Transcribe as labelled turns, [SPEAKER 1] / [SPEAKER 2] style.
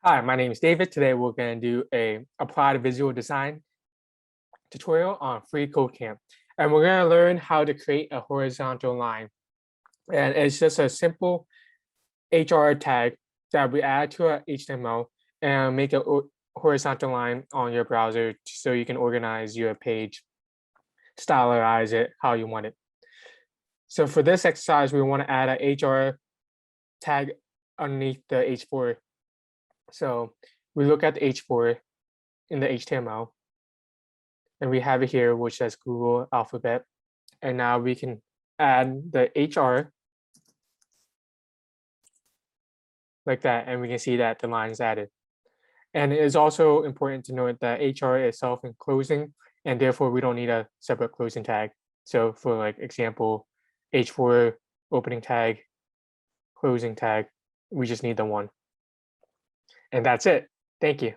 [SPEAKER 1] Hi, my name is David. Today we're going to do a applied visual design tutorial on freeCodeCamp. And we're going to learn how to create a horizontal line. And it's just a simple HR tag that we add to our HTML and make a horizontal line on your browser so you can organize your page, stylize it how you want it. So for this exercise, we want to add an HR tag underneath the H4. So we look at the H4 in the HTML, and we have it here, which says Google Alphabet. And now we can add the HR like that, and we can see that the line is added. And it is also important to note that HR is self-enclosing, and therefore we don't need a separate closing tag. So for like example, H4 opening tag, closing tag, we just need the one. And that's it. Thank you.